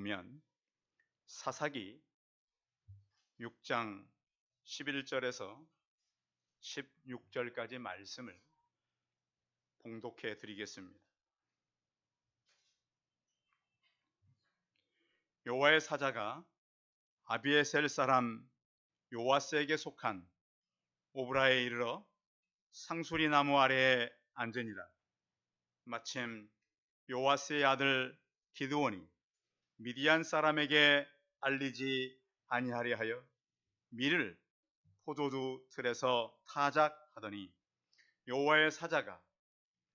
보면 사사기 6장 11절에서 16절까지 말씀을 봉독해 드리겠습니다. 여호와의 사자가 아비에셀 사람 요아스에게 속한 오브라에 이르러 상수리 나무 아래에 앉으니라. 마침 요아스의 아들 기드온이 미디안 사람에게 알리지 아니하려 하여 밀을 포도주 틀에서 타작하더니 여호와의 사자가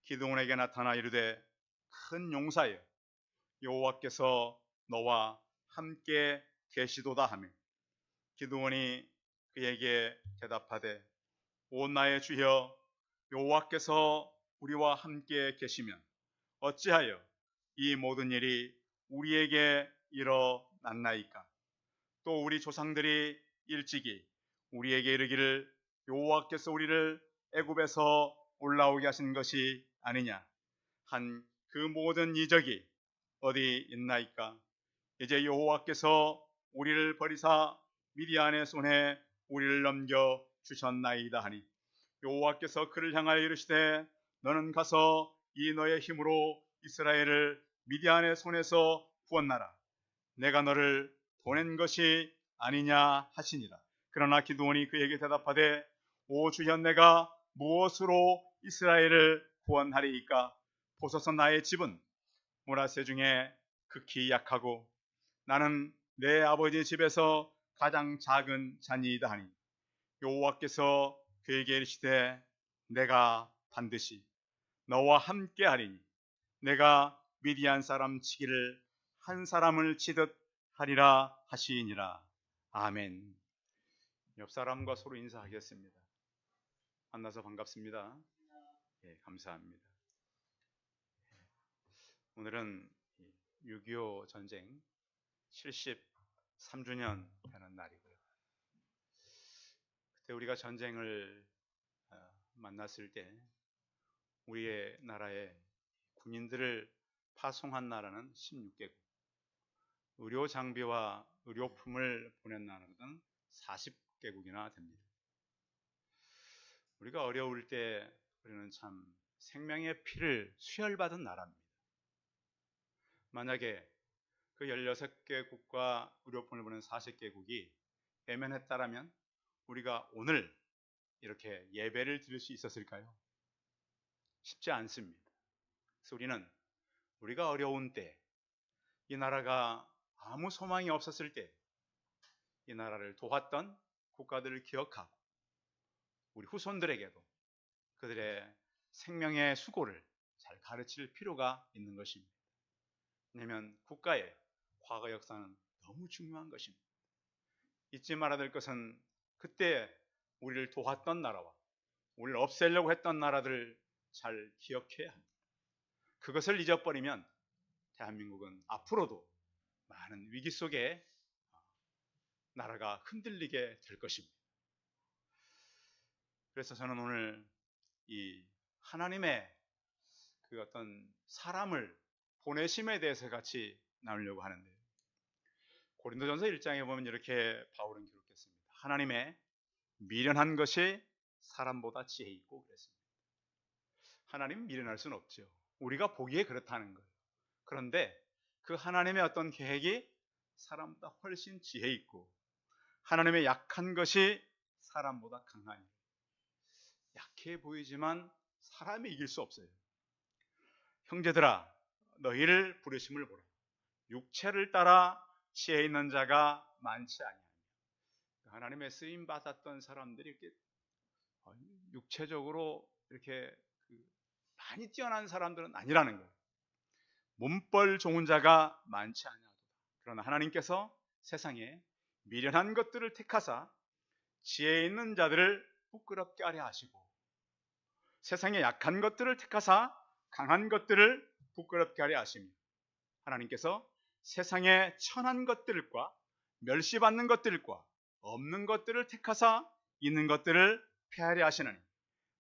기드온에게 나타나 이르되 큰 용사여 여호와께서 너와 함께 계시도다 하며 기드온이 그에게 대답하되 오 나의 주여 여호와께서 우리와 함께 계시면 어찌하여 이 모든 일이 우리에게 일어났나이까? 또 우리 조상들이 일찍이 우리에게 이르기를 여호와께서 우리를 애굽에서 올라오게 하신 것이 아니냐 한 그 모든 이적이 어디 있나이까? 이제 여호와께서 우리를 버리사 미디안의 손에 우리를 넘겨 주셨나이다 하니 여호와께서 그를 향하여 이르시되 너는 가서 이 너의 힘으로 이스라엘을 미디안의 손에서 구원하라. 내가 너를 보낸 것이 아니냐 하시니라. 그러나 기드온이 그에게 대답하되 오 주여 내가 무엇으로 이스라엘을 구원하리이까? 보소서 나의 집은 므라세 중에 극히 약하고 나는 내 아버지 집에서 가장 작은 자니이다 하니 여호와께서 그에게 이르시되 내가 반드시 너와 함께 하리니 내가 미디안 사람 치기를 한 사람을 치듯 하리라 하시니라. 아멘. 옆 사람과 서로 인사하겠습니다. 만나서 반갑습니다. 예, 감사합니다. 오늘은 6.25 전쟁 73주년 되는 날이고요. 그때 우리가 전쟁을 만났을 때 우리의 나라에 군인들을 파송한 나라는 16개국, 의료 장비와 의료품을 보낸 나라는 40개국이나 됩니다. 우리가 어려울 때 우리는 참 생명의 피를 수혈받은 나라입니다. 만약에 그 16개국과 의료품을 보낸 40개국이 외면했다라면 우리가 오늘 이렇게 예배를 드릴 수 있었을까요? 쉽지 않습니다. 그래서 우리는 우리가 어려운 때, 이 나라가 아무 소망이 없었을 때 이 나라를 도왔던 국가들을 기억하고 우리 후손들에게도 그들의 생명의 수고를 잘 가르칠 필요가 있는 것입니다. 왜냐하면 국가의 과거 역사는 너무 중요한 것입니다. 잊지 말아야 될 것은 그때 우리를 도왔던 나라와 우리를 없애려고 했던 나라들을 잘 기억해야 합니다. 그것을 잊어버리면 대한민국은 앞으로도 많은 위기 속에 나라가 흔들리게 될 것입니다. 그래서 저는 오늘 이 하나님의 그 어떤 사람을 보내심에 대해서 같이 나누려고 하는데요. 고린도전서 1장에 보면 이렇게 바울은 기록했습니다. 하나님의 미련한 것이 사람보다 지혜 있고 그랬습니다. 하나님 미련할 수는 없죠. 우리가 보기에 그렇다는 거예요. 그런데 그 하나님의 어떤 계획이 사람보다 훨씬 지혜 있고 하나님의 약한 것이 사람보다 강하니 약해 보이지만 사람이 이길 수 없어요. 형제들아 너희를 부르심을 보라. 육체를 따라 지혜 있는 자가 많지 아니하냐. 하나님의 쓰임 받았던 사람들이 이렇게 육체적으로 이렇게 많이 뛰어난 사람들은 아니라는 거예요. 몸벌 좋은 자가 많지 아니하도다. 그러나 하나님께서 세상에 미련한 것들을 택하사 지혜 있는 자들을 부끄럽게 하려 하시고 세상에 약한 것들을 택하사 강한 것들을 부끄럽게 하려 하십니다. 하나님께서 세상에 천한 것들과 멸시받는 것들과 없는 것들을 택하사 있는 것들을 폐하려 하시느니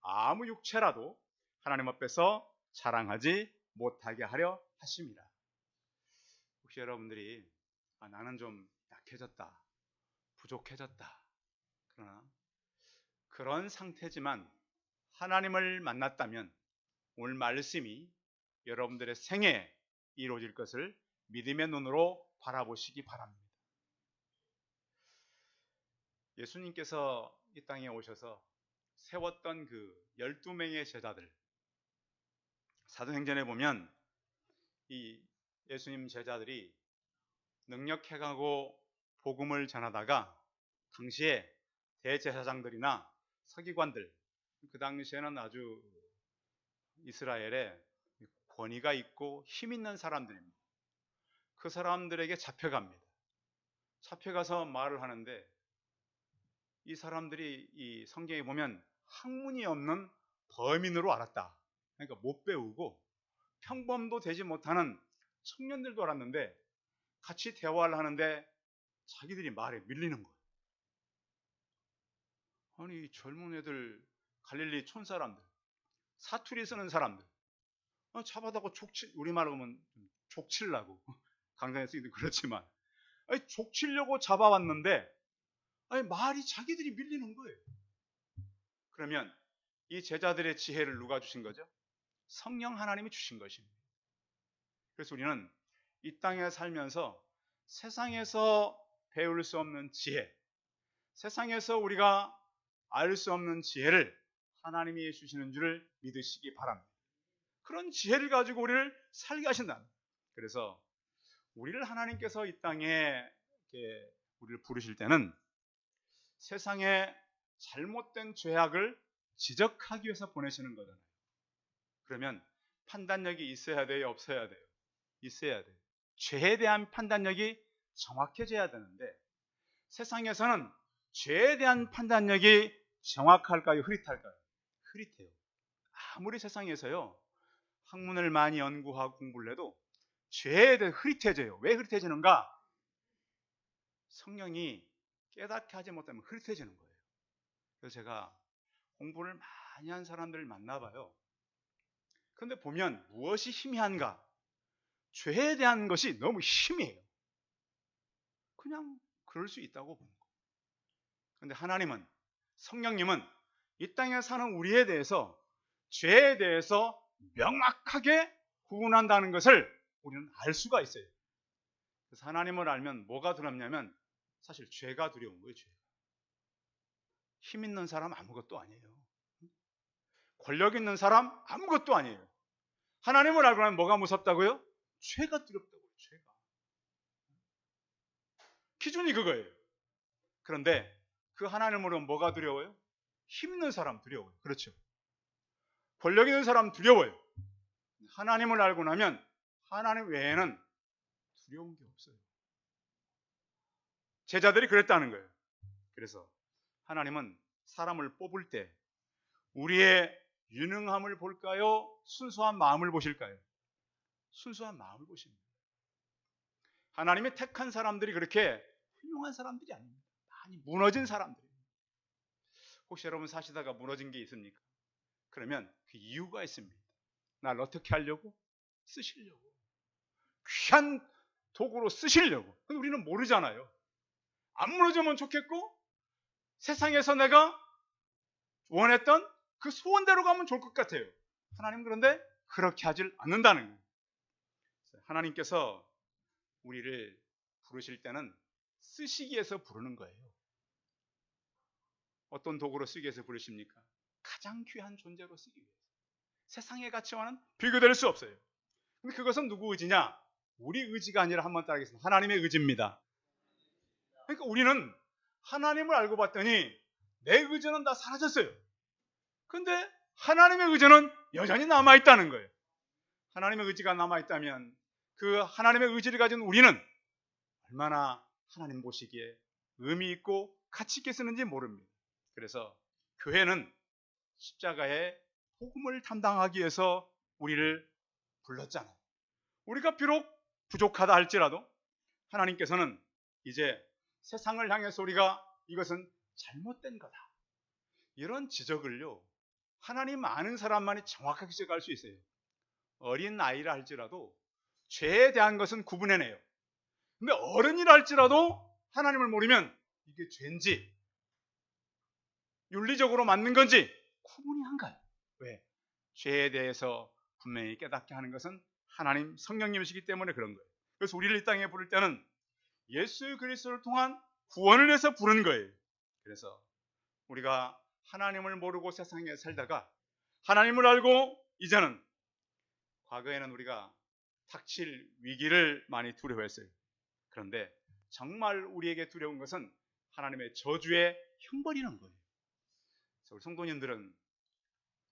아무 육체라도 하나님 앞에서 자랑하지 못하게 하려 하십니다. 혹시 여러분들이 나는 좀 약해졌다, 부족해졌다, 그러나 그런 상태지만 하나님을 만났다면 오늘 말씀이 여러분들의 생애에 이루어질 것을 믿음의 눈으로 바라보시기 바랍니다. 예수님께서 이 땅에 오셔서 세웠던 그 12명의 제자들, 사도행전에 보면 이 예수님 제자들이 능력해가고 복음을 전하다가 당시에 대제사장들이나 서기관들, 그 당시에는 아주 이스라엘에 권위가 있고 힘 있는 사람들입니다. 그 사람들에게 잡혀갑니다. 잡혀가서 말을 하는데 이 사람들이 이 성경에 보면 학문이 없는 범인으로 알았다. 그러니까 못 배우고 평범도 되지 못하는 청년들도 알았는데 같이 대화를 하는데 자기들이 말에 밀리는 거예요. 아니 젊은 애들, 갈릴리 촌 사람들, 사투리 쓰는 사람들 잡아다가 우리말로 하면 족치려고 강단에 쓰기도 그렇지만 족치려고 잡아왔는데 말이 자기들이 밀리는 거예요. 그러면 이 제자들의 지혜를 누가 주신 거죠? 성령 하나님이 주신 것입니다. 그래서 우리는 이 땅에 살면서 세상에서 배울 수 없는 지혜, 세상에서 우리가 알 수 없는 지혜를 하나님이 주시는 줄을 믿으시기 바랍니다. 그런 지혜를 가지고 우리를 살게 하신다. 그래서 우리를 하나님께서 이 땅에 이렇게 우리를 부르실 때는 세상의 잘못된 죄악을 지적하기 위해서 보내시는 거잖아요. 그러면 판단력이 있어야 돼요, 없어야 돼요? 있어야 돼요. 죄에 대한 판단력이 정확해져야 되는데 세상에서는 죄에 대한 판단력이 정확할까요, 흐릿할까요? 흐릿해요. 아무리 세상에서요 학문을 많이 연구하고 공부를 해도 죄에 대해 흐릿해져요. 왜 흐릿해지는가? 성령이 깨닫게 하지 못하면 흐릿해지는 거예요. 그래서 제가 공부를 많이 한 사람들을 만나봐요. 그런데 보면 무엇이 희미한가? 죄에 대한 것이 너무 희미해요. 그냥 그럴 수 있다고 보는 거예요. 그런데 하나님은, 성령님은 이 땅에 사는 우리에 대해서 죄에 대해서 명확하게 구분한다는 것을 우리는 알 수가 있어요. 그래서 하나님을 알면 뭐가 두렵냐면 사실 죄가 두려운 거예요. 죄가. 힘 있는 사람 아무것도 아니에요. 권력 있는 사람 아무것도 아니에요. 하나님을 알고 나면 뭐가 무섭다고요? 죄가 두렵다고요. 죄가. 기준이 그거예요. 그런데 그 하나님으로 뭐가 두려워요? 힘 있는 사람 두려워요. 그렇죠. 권력 있는 사람 두려워요. 하나님을 알고 나면 하나님 외에는 두려운 게 없어요. 제자들이 그랬다는 거예요. 그래서 하나님은 사람을 뽑을 때 우리의 유능함을 볼까요? 순수한 마음을 보실까요? 순수한 마음을 보십니다. 하나님이 택한 사람들이 그렇게 훌륭한 사람들이 아닙니다. 많이 무너진 사람들이에요. 혹시 여러분 사시다가 무너진 게 있습니까? 그러면 그 이유가 있습니다. 날 어떻게 하려고? 쓰시려고. 귀한 도구로 쓰시려고. 근데 우리는 모르잖아요. 안 무너지면 좋겠고 세상에서 내가 원했던 그 소원대로 가면 좋을 것 같아요. 하나님 그런데 그렇게 하질 않는다는 거예요. 하나님께서 우리를 부르실 때는 쓰시기 위해서 부르는 거예요. 어떤 도구로 쓰기 위해서 부르십니까? 가장 귀한 존재로 쓰기 위해서. 세상의 가치와는 비교될 수 없어요. 근데 그것은 누구 의지냐? 우리 의지가 아니라 한번 따라하겠습니다. 하나님의 의지입니다. 그러니까 우리는 하나님을 알고 봤더니 내 의지는 다 사라졌어요. 근데 하나님의 의지는 여전히 남아있다는 거예요. 하나님의 의지가 남아있다면 그 하나님의 의지를 가진 우리는 얼마나 하나님 보시기에 의미 있고 가치 있게 쓰는지 모릅니다. 그래서 교회는 십자가의 복음을 담당하기 위해서 우리를 불렀잖아요. 우리가 비록 부족하다 할지라도 하나님께서는 이제 세상을 향해서 우리가 이것은 잘못된 거다, 이런 지적을요 하나님 아는 사람만이 정확하게 지적할 수 있어요. 어린 아이라 할지라도 죄에 대한 것은 구분해내요. 근데 어른이라 할지라도 하나님을 모르면 이게 죄인지 윤리적으로 맞는 건지 구분이 안 가요. 왜? 죄에 대해서 분명히 깨닫게 하는 것은 하나님 성령님이시기 때문에 그런 거예요. 그래서 우리를 이 땅에 부를 때는 예수 그리스도를 통한 구원을 위해서 부른 거예요. 그래서 우리가 하나님을 모르고 세상에 살다가 하나님을 알고 이제는, 과거에는 우리가 닥칠 위기를 많이 두려워했어요. 그런데 정말 우리에게 두려운 것은 하나님의 저주의 형벌이라는 거예요. 우리 성도님들은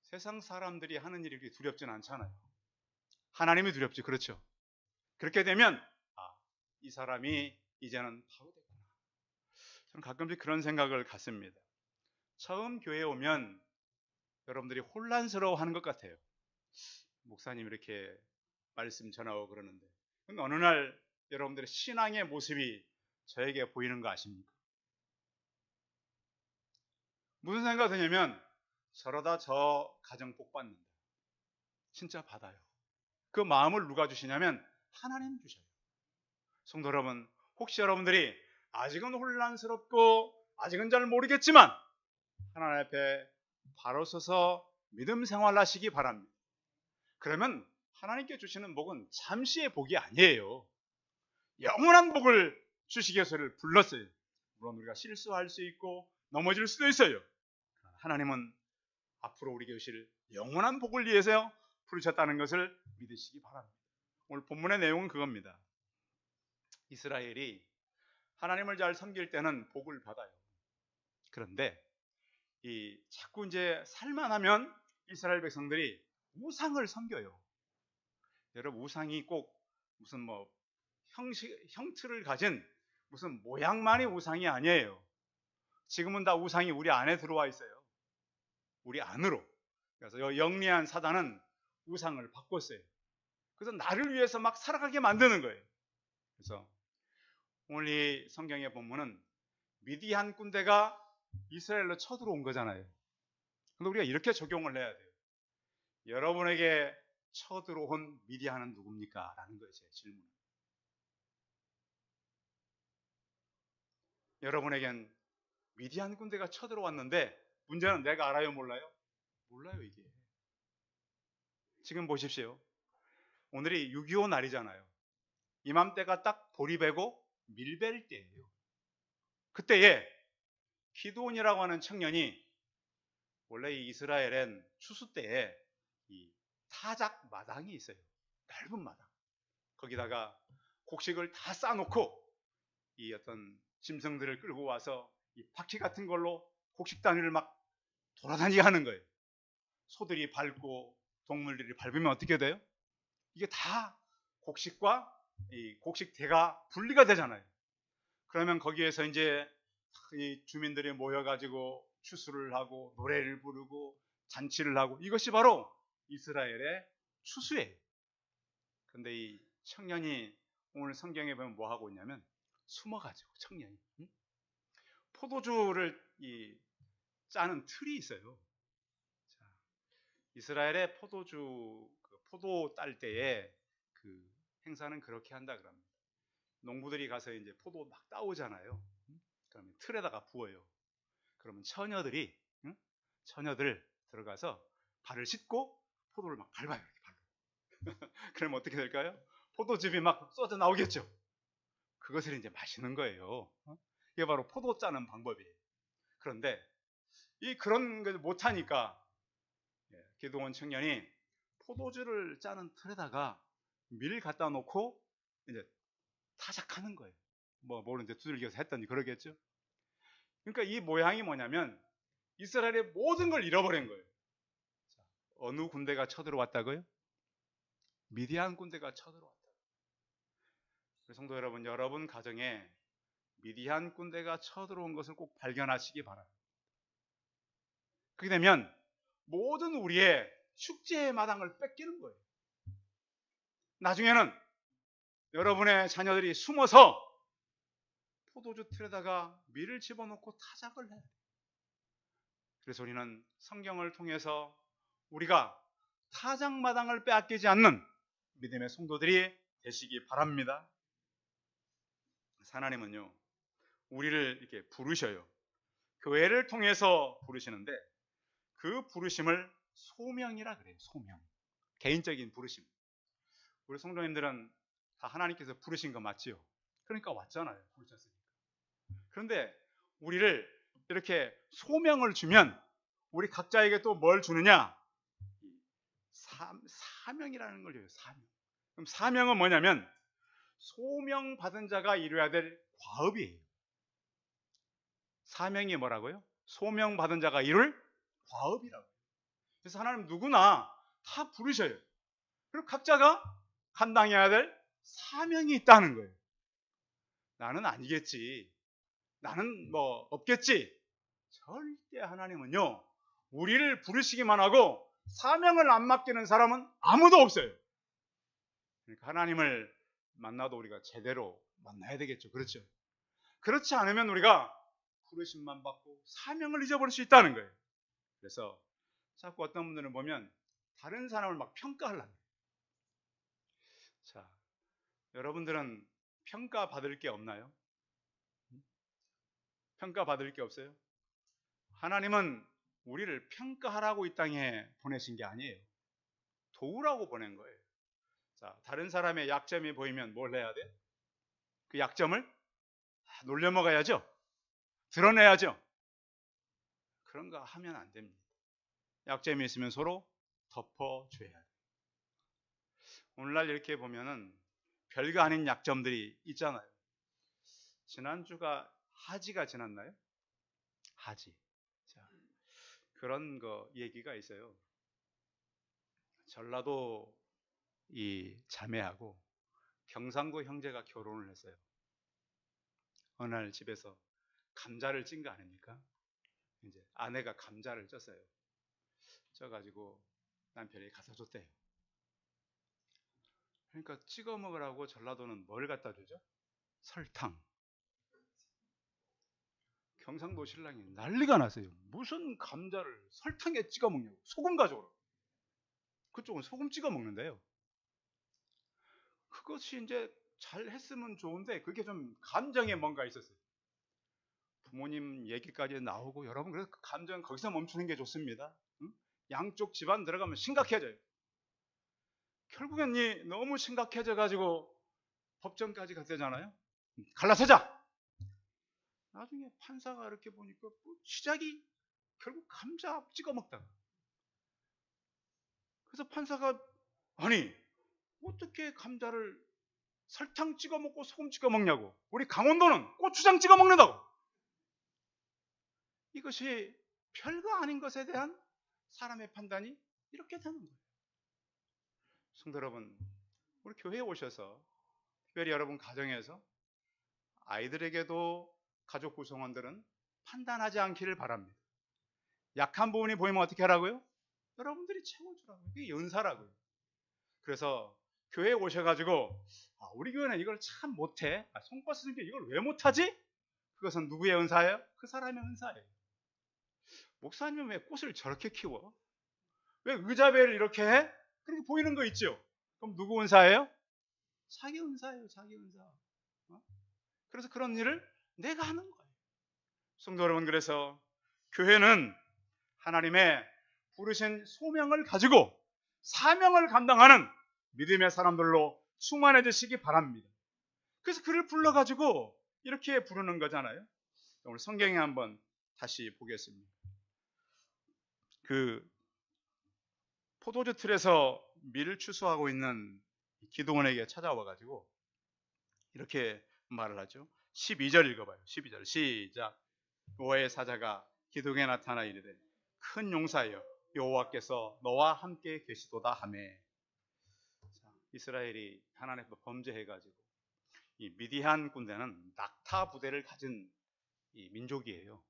세상 사람들이 하는 일이 그렇게 두렵진 않잖아요. 하나님이 두렵지, 그렇죠? 그렇게 되면 이 사람이 이제는 파괴됐구나. 저는 가끔씩 그런 생각을 갖습니다. 처음 교회에 오면 여러분들이 혼란스러워하는 것 같아요. 목사님 이렇게 말씀 전하고 그러는데, 어느 날 여러분들의 신앙의 모습이 저에게 보이는 거 아십니까? 무슨 생각이 드냐면, 저러다 저 가정 복 받는다. 진짜 받아요. 그 마음을 누가 주시냐면 하나님 주셔요. 성도 여러분, 혹시 여러분들이 아직은 혼란스럽고 아직은 잘 모르겠지만 하나님 앞에 바로 서서 믿음 생활 하시기 바랍니다. 그러면 하나님께 주시는 복은 잠시의 복이 아니에요. 영원한 복을 주시기 위해서를 불렀어요. 물론 우리가 실수할 수 있고 넘어질 수도 있어요. 하나님은 앞으로 우리에게 주실 영원한 복을 위해서 부르셨다는 것을 믿으시기 바랍니다. 오늘 본문의 내용은 그겁니다. 이스라엘이 하나님을 잘 섬길 때는 복을 받아요. 그런데 자꾸 이제 살만하면 이스라엘 백성들이 우상을 섬겨요. 여러분, 우상이 꼭 무슨 형틀을 가진 무슨 모양만이 우상이 아니에요. 지금은 다 우상이 우리 안에 들어와 있어요. 우리 안으로. 그래서 영리한 사단은 우상을 바꿨어요. 그래서 나를 위해서 막 살아가게 만드는 거예요. 그래서 오늘 이 성경의 본문은 미디안 군대가 이스라엘로 쳐들어온 거잖아요. 근데 우리가 이렇게 적용을 해야 돼요. 여러분에게 쳐들어온 미디안은 누굽니까? 라는 거예요, 제 질문. 여러분에겐 미디안 군대가 쳐들어왔는데 문제는 내가 알아요, 몰라요? 몰라요, 이게. 지금 보십시오. 오늘이 6.25 날이잖아요. 이맘때가 딱 보리배고 밀벨 때예요. 그때에 기드온이라고 하는 청년이, 원래 이 이스라엘엔 추수 때에 이 타작 마당이 있어요. 넓은 마당. 거기다가 곡식을 다 쌓아놓고 이 어떤 짐승들을 끌고 와서 이 바퀴 같은 걸로 곡식 단위를 막 돌아다니게 하는 거예요. 소들이 밟고 동물들이 밟으면 어떻게 돼요? 이게 다 곡식과 이 곡식대가 분리가 되잖아요. 그러면 거기에서 이제 이 주민들이 모여가지고 추수를 하고 노래를 부르고 잔치를 하고, 이것이 바로 이스라엘의 추수예요. 그런데 이 청년이 오늘 성경에 보면 뭐 하고 있냐면 숨어가지고, 청년이 포도주를 짜는 틀이 있어요. 자, 이스라엘의 포도주, 포도 딸 때에 그 행사는 그렇게 한다 그럽니다. 농부들이 가서 이제 포도 막 따오잖아요. 그러면 틀에다가 부어요. 그러면 처녀들 들어가서 발을 씻고 포도를 막 밟아요, 이렇게 발로. 그러면 어떻게 될까요? 포도즙이 막 쏟아 나오겠죠. 그것을 이제 마시는 거예요. 이게 바로 포도 짜는 방법이에요. 그런데 그런 걸 못하니까 기드온 청년이 포도주를 짜는 틀에다가 밀 갖다 놓고 이제 타작하는 거예요. 모르는데 두들겨서 했더니 그러겠죠. 그러니까 이 모양이 뭐냐면 이스라엘의 모든 걸 잃어버린 거예요. 어느 군대가 쳐들어왔다고요? 미디안 군대가 쳐들어왔다. 성도 여러분, 여러분 가정에 미디안 군대가 쳐들어온 것을 꼭 발견하시기 바랍니다. 그렇게 되면 모든 우리의 축제의 마당을 뺏기는 거예요. 나중에는 여러분의 자녀들이 숨어서 포도주 틀에다가 밀을 집어넣고 타작을 해요. 그래서 우리는 성경을 통해서 우리가 타작마당을 빼앗기지 않는 믿음의 성도들이 되시기 바랍니다. 하나님은요, 우리를 이렇게 부르셔요. 교회를 통해서 부르시는데 그 부르심을 소명이라 그래요. 소명. 개인적인 부르심. 우리 성도님들은 다 하나님께서 부르신 거 맞지요? 그러니까 왔잖아요. 부르셨으니까. 그런데 우리를 이렇게 소명을 주면 우리 각자에게 또 뭘 주느냐? 사명이라는 걸 줘요. 사명. 그럼 사명은 뭐냐면 소명 받은 자가 이루어야 될 과업이에요. 사명이 뭐라고요? 소명 받은 자가 이룰 과업이라고. 그래서 하나님 누구나 다 부르셔요. 그리고 각자가 감당해야 될 사명이 있다는 거예요. 나는 아니겠지. 나는 뭐 없겠지. 절대 하나님은요, 우리를 부르시기만 하고 사명을 안 맡기는 사람은 아무도 없어요. 그러니까 하나님을 만나도 우리가 제대로 만나야 되겠죠. 그렇죠? 그렇지 않으면 우리가 부르심만 받고 사명을 잊어버릴 수 있다는 거예요. 그래서 자꾸 어떤 분들은 보면 다른 사람을 막 평가하려고 해요. 자, 여러분들은 평가받을 게 없나요? 평가받을 게 없어요? 하나님은 우리를 평가하라고 이 땅에 보내신 게 아니에요. 도우라고 보낸 거예요. 자, 다른 사람의 약점이 보이면 뭘 해야 돼? 그 약점을 놀려먹어야죠. 드러내야죠. 그런 거 하면 안 됩니다. 약점이 있으면 서로 덮어줘야 돼요. 오늘날 이렇게 보면은 별거 아닌 약점들이 있잖아요. 지난주가 하지가 지났나요? 하지. 자, 그런 거 얘기가 있어요. 전라도 이 자매하고 경상도 형제가 결혼을 했어요. 어느 날 집에서 감자를 찐 거 아닙니까? 이제 아내가 감자를 쪘어요. 쪄가지고 남편이 갖다 줬대요. 그러니까 찍어 먹으라고 전라도는 뭘 갖다 주죠? 설탕. 경상도 신랑이 난리가 났어요. 무슨 감자를 설탕에 찍어 먹냐고. 소금 가져오라. 그쪽은 소금 찍어 먹는데요. 그것이 이제 잘 했으면 좋은데 그게 좀 감정에 뭔가 있었어요. 부모님 얘기까지 나오고 여러분 그래서 그 감정 거기서 멈추는 게 좋습니다. 응? 양쪽 집안 들어가면 심각해져요. 결국엔 너무 심각해져 가지고 법정까지 갔대잖아요. 갈라서자. 나중에 판사가 이렇게 보니까 시작이 결국 감자 찍어 먹다가. 그래서 판사가 아니 어떻게 감자를 설탕 찍어 먹고 소금 찍어 먹냐고. 우리 강원도는 고추장 찍어 먹는다고. 이것이 별거 아닌 것에 대한 사람의 판단이 이렇게 되는 거예요. 성도 여러분, 우리 교회에 오셔서 특별히 여러분 가정에서 아이들에게도 가족 구성원들은 판단하지 않기를 바랍니다. 약한 부분이 보이면 어떻게 하라고요? 여러분들이 채워주라고요. 그게 연사라고요. 그래서 교회에 오셔가지고 우리 교회는 이걸 참 못해. 손과 쓰는 게 이걸 왜 못하지? 그것은 누구의 은사예요? 그 사람의 은사예요. 목사님은 왜 꽃을 저렇게 키워? 왜 의자배를 이렇게 해? 그렇게 보이는 거 있죠? 그럼 누구 은사예요? 자기 은사예요. 자기 은사. 그래서 그런 일을 내가 하는 거예요. 성도 여러분, 그래서 교회는 하나님의 부르신 소명을 가지고 사명을 감당하는 믿음의 사람들로 충만해지시기 바랍니다. 그래서 그를 불러가지고 이렇게 부르는 거잖아요. 오늘 성경에 한번 다시 보겠습니다. 그 포도주 틀에서 밀을 추수하고 있는 기도원에게 찾아와가지고 이렇게 말을 하죠. 12절 읽어봐요. 12절 시작. 여호와의 사자가 기도에 나타나 이르되 큰 용사여 여호와께서 너와 함께 계시도다 하매. 이스라엘이 하나님 앞에 범죄해가지고 이 미디안 군대는 낙타 부대를 가진 이 민족이에요.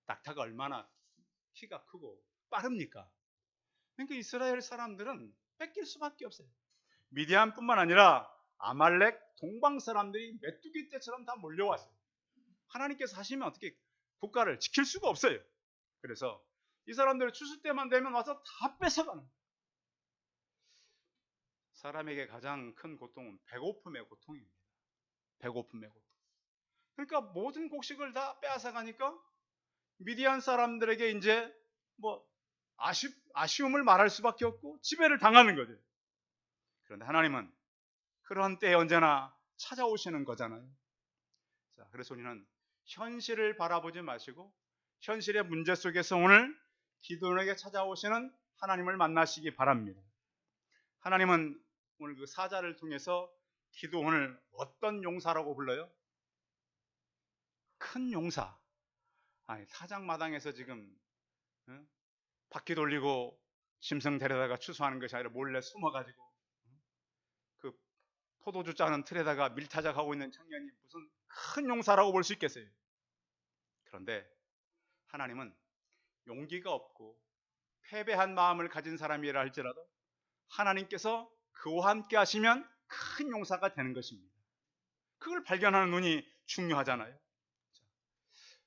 낙타가 얼마나 키가 크고 빠릅니까? 그러니까 이스라엘 사람들은 뺏길 수밖에 없어요. 미디안뿐만 아니라 아말렉 동방 사람들이 메뚜기 떼처럼 다 몰려왔어요. 하나님께서 하시면 어떻게 국가를 지킬 수가 없어요. 그래서 이 사람들을 추수 때만 되면 와서 다 뺏어가는 거예요. 사람에게 가장 큰 고통은 배고픔의 고통입니다. 배고픔의 고통. 그러니까 모든 곡식을 다 빼앗아 가니까 미디안 사람들에게 이제 뭐 아쉬움을 말할 수밖에 없고 지배를 당하는 거죠. 그런데 하나님은 그런 때에 언제나 찾아오시는 거잖아요. 자, 그래서 우리는 현실을 바라보지 마시고 현실의 문제 속에서 오늘 기도원에게 찾아오시는 하나님을 만나시기 바랍니다. 하나님은 오늘 그 사자를 통해서 기도원을 어떤 용사라고 불러요? 큰 용사. 아니, 사장마당에서 지금 바퀴 돌리고 짐승 데려다가 추수하는 것이 아니라 몰래 숨어가지고 그 포도주 짜는 틀에다가 밀타작하고 있는 청년이 무슨 큰 용사라고 볼 수 있겠어요. 그런데 하나님은 용기가 없고 패배한 마음을 가진 사람이라 할지라도 하나님께서 그와 함께 하시면 큰 용사가 되는 것입니다. 그걸 발견하는 눈이 중요하잖아요.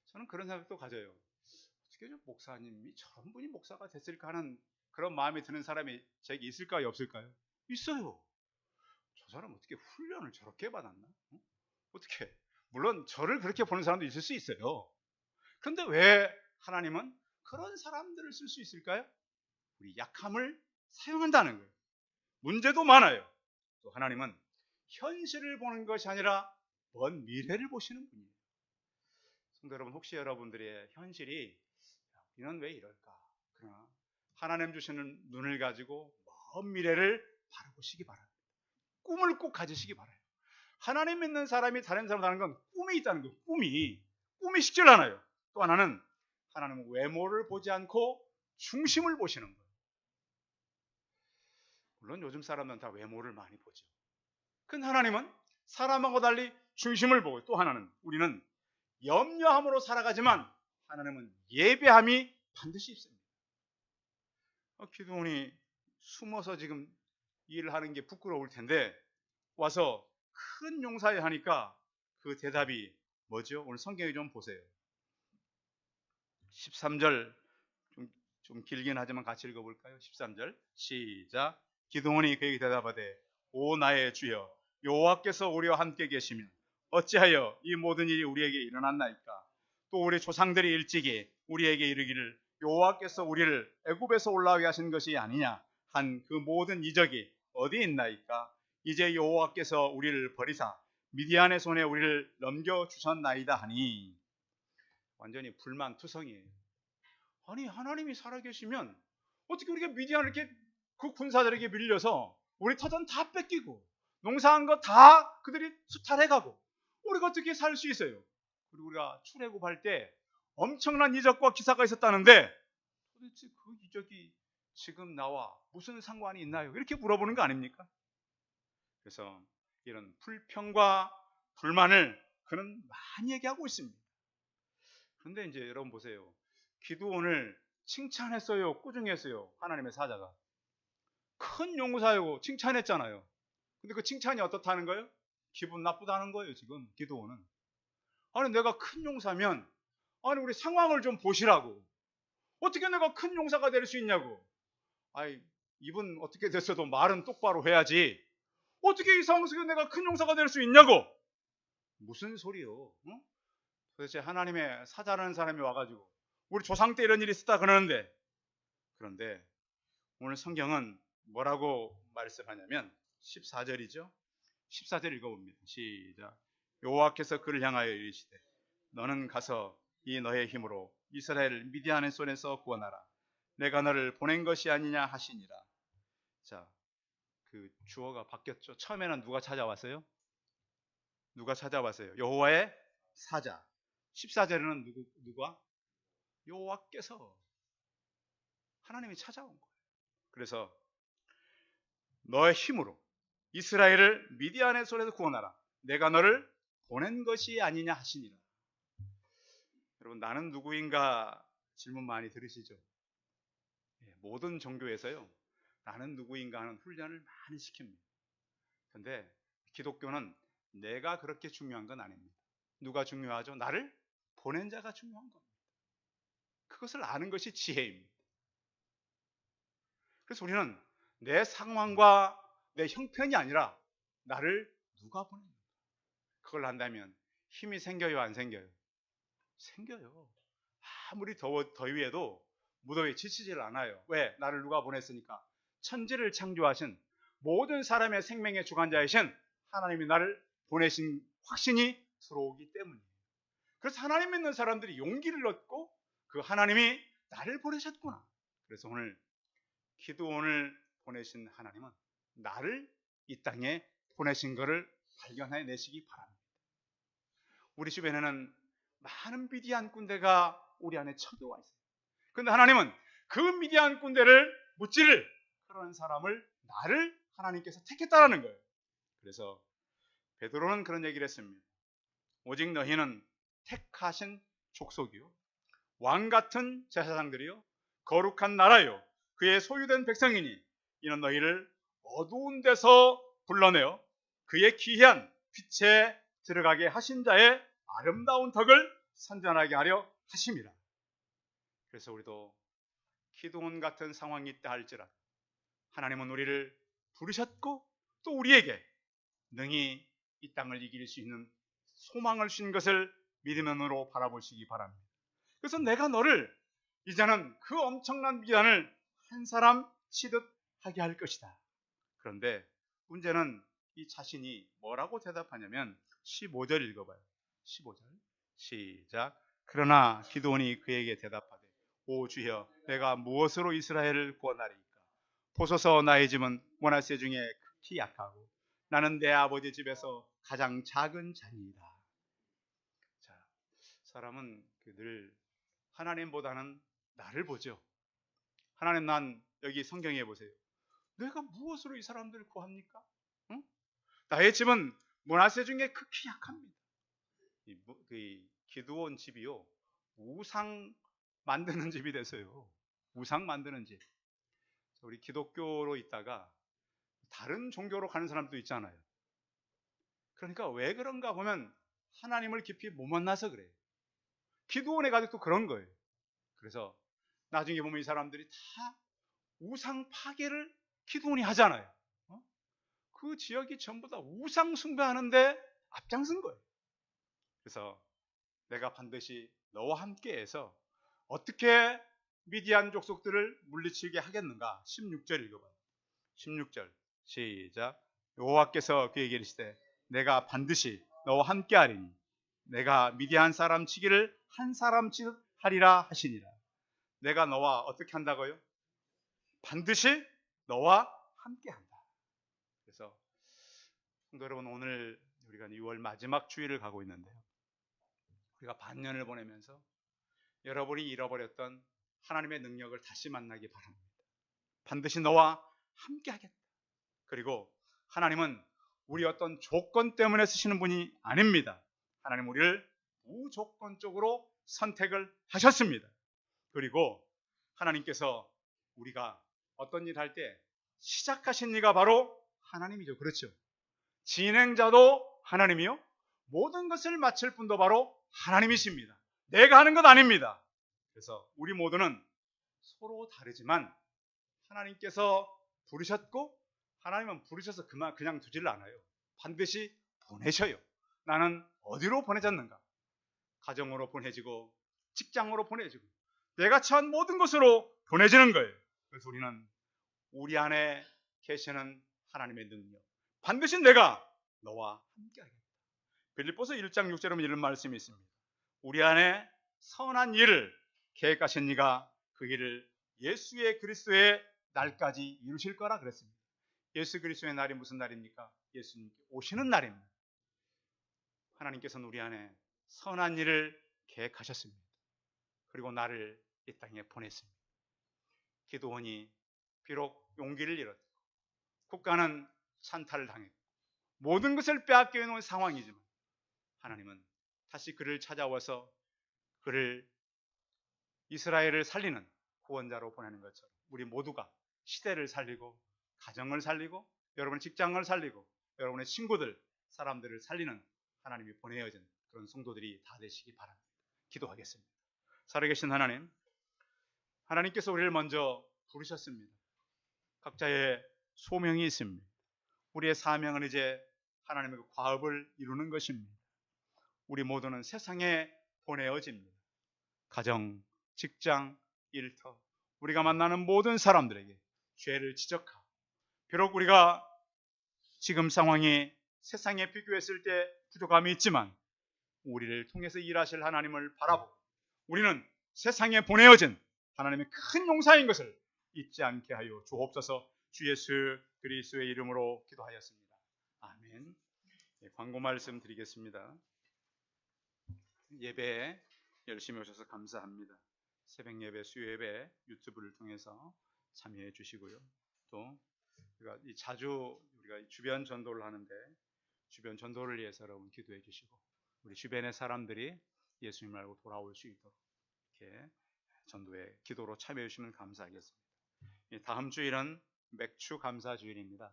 저는 그런 생각도 가져요. 어떻게 목사님이 저런 분이 목사가 됐을까 하는 그런 마음이 드는 사람이 제게 있을까요? 없을까요? 있어요. 저 사람 어떻게 훈련을 저렇게 받았나? 어떻게? 물론 저를 그렇게 보는 사람도 있을 수 있어요. 그런데 왜 하나님은 그런 사람들을 쓸 수 있을까요? 우리 약함을 사용한다는 거예요. 문제도 많아요. 또 하나님은 현실을 보는 것이 아니라 먼 미래를 보시는 분이에요. 성도 여러분, 혹시 여러분들의 현실이 우리는 왜 이럴까? 그러나 하나님 주시는 눈을 가지고 먼 미래를 바라보시기 바랍니다. 꿈을 꼭 가지시기 바라요. 하나님 믿는 사람이 다른 사람 다는 건 꿈이 있다는 거예요. 꿈이 식절하나요? 또 하나는 하나님은 외모를 보지 않고 중심을 보시는 거예요. 물론 요즘 사람들은 다 외모를 많이 보죠. 근데 하나님은 사람하고 달리 중심을 보고, 또 하나는 우리는 염려함으로 살아가지만 하나님은 예배함이 반드시 있습니다. 기도원이 숨어서 지금 일을 하는 게 부끄러울 텐데 와서 큰 용사에 하니까 그 대답이 뭐죠? 오늘 성경에 좀 보세요. 13절 좀 길긴 하지만 같이 읽어볼까요? 13절 시작. 기도원이 그에게 대답하되 오 나의 주여 여호와께서 우리와 함께 계시면 어찌하여 이 모든 일이 우리에게 일어났나이까? 또 우리 조상들이 일찍이 우리에게 이르기를 여호와께서 우리를 애굽에서 올라오게 하신 것이 아니냐 한 그 모든 이적이 어디 있나이까? 이제 여호와께서 우리를 버리사 미디안의 손에 우리를 넘겨주셨나이다 하니. 완전히 불만투성이에요. 아니, 하나님이 살아계시면 어떻게 우리가 미디안을 이렇게 그 군사들에게 밀려서 우리 터전 다 뺏기고 농사한 거 다 그들이 수탈해가고 우리가 어떻게 살 수 있어요? 그리고 우리가 출애굽할 때 엄청난 이적과 기사가 있었다는데 도대체 그 이적이 지금 나와 무슨 상관이 있나요? 이렇게 물어보는 거 아닙니까? 그래서 이런 불평과 불만을 그는 많이 얘기하고 있습니다. 그런데 이제 여러분 보세요. 기도원을 칭찬했어요? 꾸중했어요? 하나님의 사자가. 큰 용사이고 칭찬했잖아요. 근데 그 칭찬이 어떻다는 거예요? 기분 나쁘다는 거예요, 지금 기도원은. 아니, 내가 큰 용사면 아니 우리 상황을 좀 보시라고. 어떻게 내가 큰 용사가 될 수 있냐고. 아이, 입은 어떻게 됐어도 말은 똑바로 해야지. 어떻게 이 상황 속에 내가 큰 용사가 될 수 있냐고. 무슨 소리요? 응? 도대체 하나님의 사자라는 사람이 와가지고 우리 조상 때 이런 일이 있었다 그러는데, 그런데 오늘 성경은 뭐라고 말씀하냐면 14절이죠. 14절 읽어봅니다. 시작. 여호와께서 그를 향하여 이르시되 너는 가서 이 너의 힘으로 이스라엘을 미디안의 손에서 구원하라. 내가 너를 보낸 것이 아니냐 하시니라. 자, 그 주어가 바뀌었죠. 처음에는 누가 찾아왔어요? 누가 찾아왔어요? 여호와의 사자. 14절에는 누가? 여호와께서, 하나님이 찾아온 거예요. 그래서 너의 힘으로 이스라엘을 미디안의 손에서 구원하라. 내가 너를 보낸 것이 아니냐 하시니라. 여러분, 나는 누구인가 질문 많이 들으시죠? 모든 종교에서요, 나는 누구인가 하는 훈련을 많이 시킵니다. 그런데 기독교는 내가 그렇게 중요한 건 아닙니다. 누가 중요하죠? 나를 보낸 자가 중요한 겁니다. 그것을 아는 것이 지혜입니다. 그래서 우리는 내 상황과 내 형편이 아니라 나를 누가 보냈는가, 그걸 안다면 힘이 생겨요, 안 생겨요? 생겨요. 아무리 더위에도 무더위 지치질 않아요. 왜? 나를 누가 보냈으니까. 천지를 창조하신 모든 사람의 생명의 주관자이신 하나님이 나를 보내신 확신이 들어오기 때문이에요. 그래서 하나님 믿는 사람들이 용기를 얻고 그 하나님이 나를 보내셨구나. 그래서 오늘 기드온을 보내신 하나님은 나를 이 땅에 보내신 것을 발견해 내시기 바랍니다. 우리 주변에는 많은 미디안 군대가 우리 안에 쳐들어와 있어요. 그런데 하나님은 그 미디안 군대를 무찌를 그런 사람을 나를 하나님께서 택했다라는 거예요. 그래서 베드로는 그런 얘기를 했습니다. 오직 너희는 택하신 족속이요, 왕 같은 제사장들이요, 거룩한 나라요, 그의 소유된 백성이니 이는 너희를 어두운 데서 불러내어 그의 귀한 빛에 들어가게 하신 자의 아름다운 덕을 선전하게 하려 하심이라. 그래서 우리도 기드온 같은 상황이 있다 할지라도 하나님은 우리를 부르셨고 또 우리에게 능히 이 땅을 이길 수 있는 소망을 주신 것을 믿음으로 바라보시기 바랍니다. 그래서 내가 너를 이제는 그 엄청난 미련을 한 사람 치듯 하게 할 것이다. 그런데 문제는 이 자신이 뭐라고 대답하냐면 15절 읽어봐요. 15절 시작. 그러나 기드온이 그에게 대답하되 오 주여, 내가 무엇으로 이스라엘을 구원하리이까? 보소서, 나의 집은 므낫세 중에 극히 약하고 나는 내 아버지 집에서 가장 작은 자니이다. 자, 사람은 늘 하나님보다는 나를 보죠. 하나님, 난 여기 성경에 보세요. 내가 무엇으로 이 사람들을 구합니까? 응? 나의 집은 므낫세 중에 극히 약합니다. 이 기드온 집이요, 우상 만드는 집이 됐어요. 우상 만드는 집. 우리 기독교로 있다가 다른 종교로 가는 사람도 있잖아요. 그러니까 왜 그런가 보면 하나님을 깊이 못 만나서 그래요. 기드온의 가족도 그런 거예요. 그래서 나중에 보면 이 사람들이 다 우상 파괴를 기드온이 하잖아요. 그 지역이 전부 다 우상 숭배하는데 앞장선 거예요. 그래서 내가 반드시 너와 함께해서 어떻게 미디안 족속들을 물리치게 하겠는가? 16절 읽어봐요. 16절 시작. 여호와께서 그에게 이르시되 내가 반드시 너와 함께하리니 내가 미디안 사람 치기를 한 사람 치듯 하리라 하시니라. 내가 너와 어떻게 한다고요? 반드시 너와 함께한다. 그래서 성도 여러분, 오늘 우리가 6월 마지막 주일을 가고 있는데요, 우리가 반년을 보내면서 여러분이 잃어버렸던 하나님의 능력을 다시 만나기 바랍니다. 반드시 너와 함께하겠다. 그리고 하나님은 우리 어떤 조건 때문에 쓰시는 분이 아닙니다. 하나님 우리를 무조건적으로 선택을 하셨습니다. 그리고 하나님께서 우리가 어떤 일 할 때 시작하신 이가 바로 하나님이죠. 그렇죠? 진행자도 하나님이요, 모든 것을 마칠 분도 바로 하나님이십니다. 내가 하는 것 아닙니다. 그래서 우리 모두는 서로 다르지만 하나님께서 부르셨고 하나님은 부르셔서 그냥 두질 않아요. 반드시 보내셔요. 나는 어디로 보내졌는가? 가정으로 보내지고 직장으로 보내지고 내가 처한 모든 곳으로 보내지는 거예요. 그래서 우리는 우리 안에 계시는 하나님의 능력, 반드시 내가 너와 함께하겠다. 빌립보서 1장 6절에 보면 이런 말씀이 있습니다. 우리 안에 선한 일을 계획하신 이가 그 일을 예수의 그리스도의 날까지 이루실 거라 그랬습니다. 예수 그리스도의 날이 무슨 날입니까? 예수님께 오시는 날입니다. 하나님께서는 우리 안에 선한 일을 계획하셨습니다. 그리고 나를 이 땅에 보냈습니다. 기드온이 비록 용기를 잃었고 국가는 찬탈을 당했고 모든 것을 빼앗겨 놓은 상황이지만 하나님은 다시 그를 찾아와서 그를 이스라엘을 살리는 구원자로 보내는 것처럼 우리 모두가 시대를 살리고 가정을 살리고 여러분의 직장을 살리고 여러분의 친구들, 사람들을 살리는 하나님이 보내어진 그런 성도들이 다 되시기 바랍니다. 기도하겠습니다. 살아계신 하나님, 하나님께서 우리를 먼저 부르셨습니다. 각자의 소명이 있습니다. 우리의 사명은 이제 하나님의 과업을 이루는 것입니다. 우리 모두는 세상에 보내어집니다. 가정, 직장, 일터, 우리가 만나는 모든 사람들에게 죄를 지적하고, 비록 우리가 지금 상황이 세상에 비교했을 때 부족함이 있지만 우리를 통해서 일하실 하나님을 바라보고 우리는 세상에 보내어진 하나님의 큰 용사인 것을 잊지 않게 하여 주옵소서. 주 예수 그리스도의 이름으로 기도하였습니다. 아멘. 광고 말씀 드리겠습니다. 예배에 열심히 오셔서 감사합니다. 새벽 예배, 수요 예배 유튜브를 통해서 참여해 주시고요. 또 우리가 주변 전도를 하는데 주변 전도를 위해서 여러분 기도해 주시고 우리 주변의 사람들이 예수님 알고 돌아올 수 있도록 이렇게 전도에 기도로 참여해 주시면 감사하겠습니다. 다음 주일은 맥주 감사 주일입니다.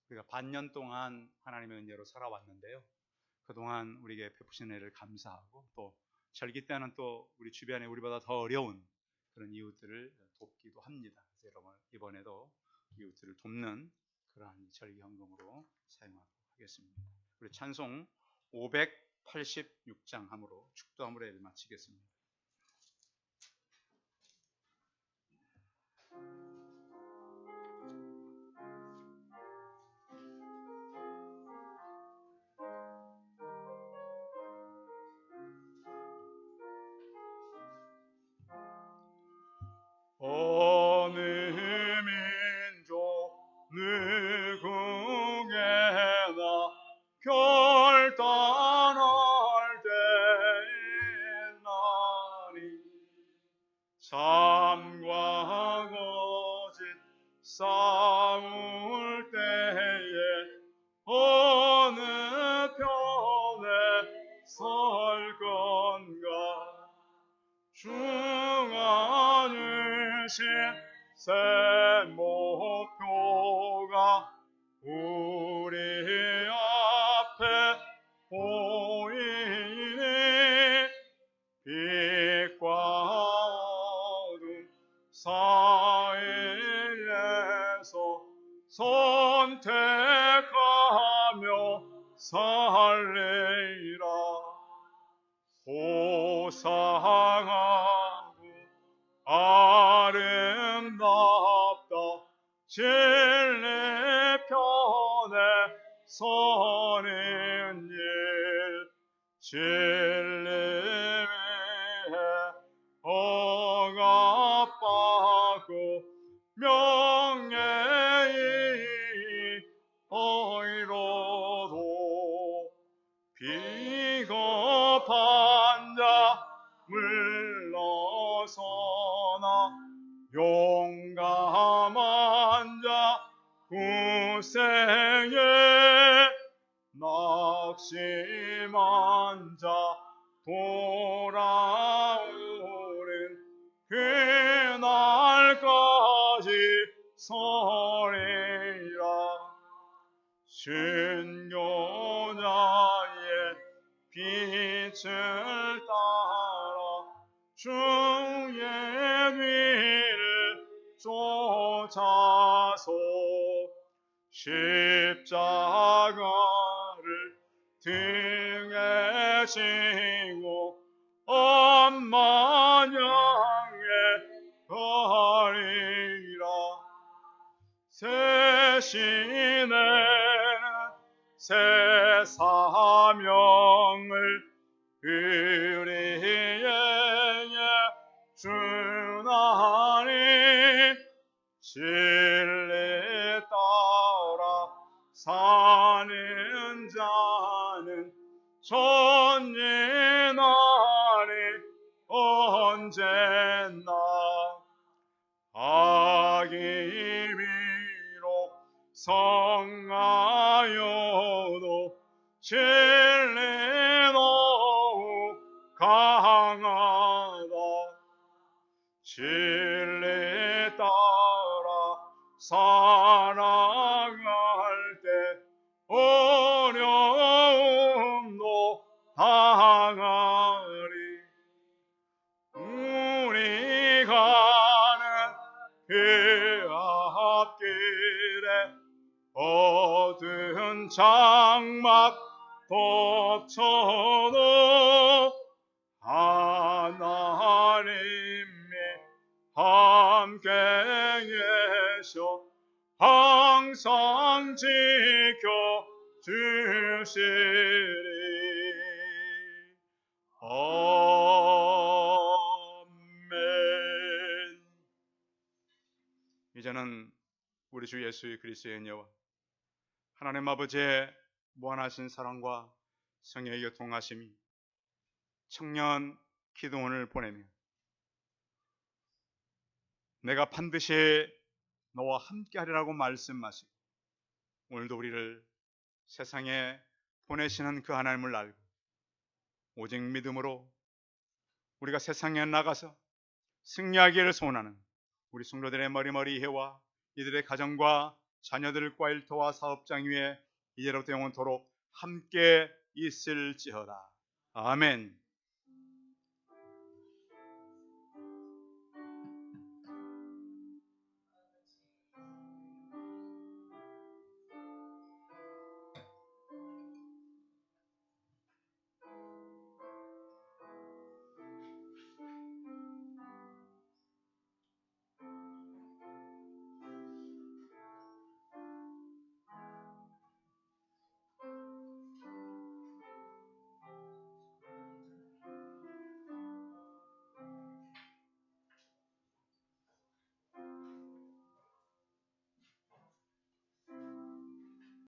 우리가 반년 동안 하나님의 은혜로 살아왔는데요. 그동안 우리에게 베푸신 은혜를 감사하고 또 절기 때는 또 우리 주변에 우리보다 더 어려운 그런 이웃들을 돕기도 합니다. 그래서 여러분 이번에도 이웃들을 돕는 그러한 절기 헌금으로 사용하도록 하겠습니다. 우리 찬송 586장 함으로 축도함으로 예배 마치겠습니다. 어느 민족 누구에나 결단할 때에 나리 참과 거짓 싸울 때에 어느 편에 설 건가 중하신 새 목표가 우리 앞에 보이니 빛과 어둠 사이에서 선택하며 살리라. 호상하고 아름답다 진리 편에 서는 일 진리 위해 억압받고 명예의 어이로도 비겁한 자 물러서나 용감한 자 구세에 낙심한 자 돌아오는 그날까지 서리라. 순교자의 빛을 따라 주의 뒤를 쫓아서 십자가를 등에 지고 엄만 향해 가리라. 새 시내는 새 사명을 우리에게 주나니 진리 따라 사는 자는 전진하니 언제나 악이 비록 성하여도 진리 더욱 강하다. 진리 따라 살아갈 때 어려움도 당하리. 우리 가는 그 앞길에 어두운 장막 덮쳐놓 하나님이 함께 계셔 항상 지켜 주시리. 아멘. 이제는 우리 주 예수 그리스도의 은혜와 하나님 아버지의 무한하신 사랑과 성령의 교통하심이 청년 기도원을 보내며 내가 반드시 너와 함께하리라고 말씀하시고 오늘도 우리를 세상에 보내시는 그 하나님을 알고 오직 믿음으로 우리가 세상에 나가서 승리하기를 소원하는 우리 성도들의 머리머리 해와 이들의 가정과 자녀들과 일터와 사업장 위에 이제로부터 영원토록 함께 있을지어다. 아멘.